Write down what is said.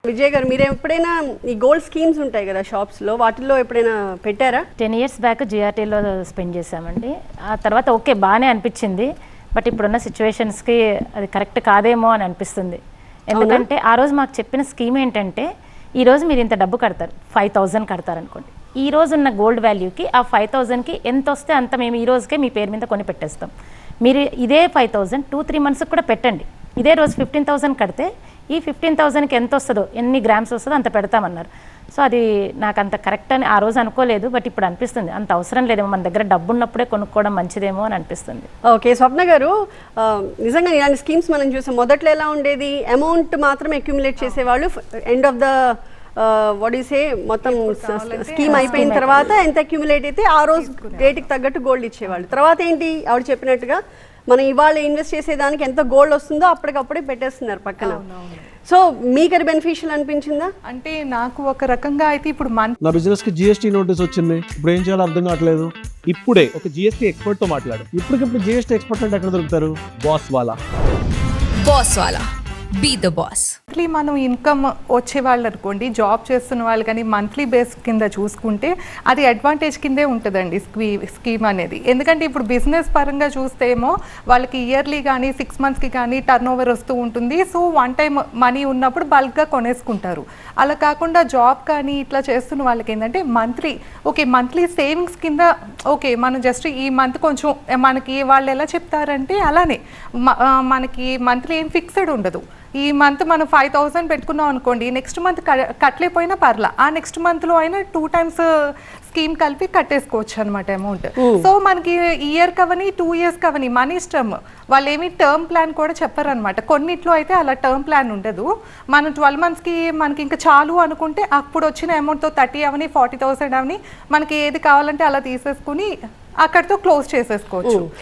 విజయ్ గారు, మీరు ఎప్పుడైనా ఈ గోల్డ్ స్కీమ్స్ ఉంటాయి కదా షాప్స్లో, వాటిల్లో ఎప్పుడైనా పెట్టారా? 10 years బ్యాక్ జిఆర్టీలో స్పెండ్ చేసామండి. ఆ తర్వాత ఓకే బాగానే అనిపించింది, బట్ ఇప్పుడున్న సిచ్యువేషన్స్కి అది కరెక్ట్ కాదేమో అని అనిపిస్తుంది. ఎందుకంటే ఆ రోజు మాకు చెప్పిన స్కీమ్ ఏంటంటే, ఈరోజు మీరు ఇంత డబ్బు కడతారు, 5,000 కడతారు అనుకోండి. ఈ రోజు ఉన్న గోల్డ్ వాల్యూకి ఆ 5,000కి ఎంత వస్తే అంత మేము ఈ రోజుకే మీ పేరు మీద కొని పెట్టేస్తాం. మీరు ఇదే 5,000 2-3 monthsకి కూడా పెట్టండి. ఇదే రోజు 15,000 కడితే ఈ 15,000కి ఎంత వస్తుందో, ఎన్ని గ్రామ్స్ వస్తుందో అంత పెడతామన్నారు. సో అది నాకు అంత కరెక్ట్ అని ఆ రోజు అనుకోలేదు, బట్ ఇప్పుడు అనిపిస్తుంది అంత అవసరం లేదేమో, మన దగ్గర డబ్బు ఉన్నప్పుడే కొనుక్కోవడం మంచిదేమో అని అనిపిస్తుంది. ఓకే స్వప్న గారు, నిజంగా ఇలాంటి స్కీమ్స్ మనం చూసాం. మొదట్లో ఎలా ఉండేది, అమౌంట్ మాత్రం అక్యుములేట్ చేసేవాళ్ళు, ఎండ్ ఆఫ్ ద వడిసే మొత్తం స్కీమ్ అయిపోయిన తర్వాత ఎంత అక్యుములేట్ అయితే ఆ రోజు రేటుకి తగ్గట్టు గోల్డ్ ఇచ్చేవాళ్ళు. తర్వాత ఏంటి, ఆవిడ చెప్పినట్టుగా మనం ఇవాళ ఇన్వెస్ట్ చేసేదానికి ఎంత గోల్డ్ వస్తుందో అప్పటికప్పుడే పెట్టేస్తున్నారు పక్కన. సో మీకు అది బెనిఫిషియల్ అనిపించిందా? అంటే నాకు ఒక రకంగా అయితే ఇప్పుడు నా బిజినెస్ కి జిఎస్టీ నోటీస్ వచ్చింది, ఇప్పుడు ఏం చేయాలో అర్థం కావట్లేదు. ఇప్పుడే ఒక జిఎస్టీ ఎక్స్పర్ట్ తో మాట్లాడు. ఇప్పటికిప్పుడు జిఎస్టీ ఎక్స్పర్ట్ అంటే ఎక్కడ దొరుకుతారు? బాస్ వాలా బీ ద బాస్. మంత్లీ మనం ఇన్కమ్ వచ్చే వాళ్ళు అనుకోండి, జాబ్ చేస్తున్న వాళ్ళు కానీ మంత్లీ బేస్ కింద చూసుకుంటే అది అడ్వాంటేజ్ కిందే ఉంటుందండి స్కీమ్ అనేది. ఎందుకంటే ఇప్పుడు బిజినెస్ పరంగా చూస్తే ఏమో వాళ్ళకి ఇయర్లీ కానీ 6 monthsకి కానీ టర్న్ ఓవర్ వస్తూ ఉంటుంది. సో వన్ టైం మనీ ఉన్నప్పుడు బల్క్గా కొనేసుకుంటారు. అలా కాకుండా జాబ్ కానీ ఇట్లా చేస్తున్న వాళ్ళకి ఏంటంటే మంత్లీ సేవింగ్స్ కింద ఓకే మనం జస్ట్ ఈ మంత్ కొంచెం మనకి వాళ్ళు ఎలా చెప్తారంటే అలానే మనకి మంత్లీ ఏం ఫిక్స్డ్ ఉండదు. ఈ మంత్ మనం 5,000 పెట్టుకున్నాం అనుకోండి, నెక్స్ట్ మంత్ కట్టలేకపోయినా పర్లా, ఆ నెక్స్ట్ మంత్లో అయినా 2 times స్కీమ్ కలిపి కట్టేసుకోవచ్చు అనమాట అమౌంట్. సో మనకి ఇయర్ కవని 2 years కవని మన ఇష్టం. వాళ్ళు ఏమి టర్మ్ ప్లాన్ కూడా చెప్పారు అనమాట. కొన్నిట్లో అయితే అలా టర్మ్ ప్లాన్ ఉండదు. మనం 12 monthsకి మనకి ఇంకా చాలు అనుకుంటే అప్పుడు వచ్చిన అమౌంట్తో 30 అవని 40,000 అవని మనకి ఏది కావాలంటే అలా తీసేసుకుని అక్కడితో క్లోజ్ చేసేసుకోవచ్చు.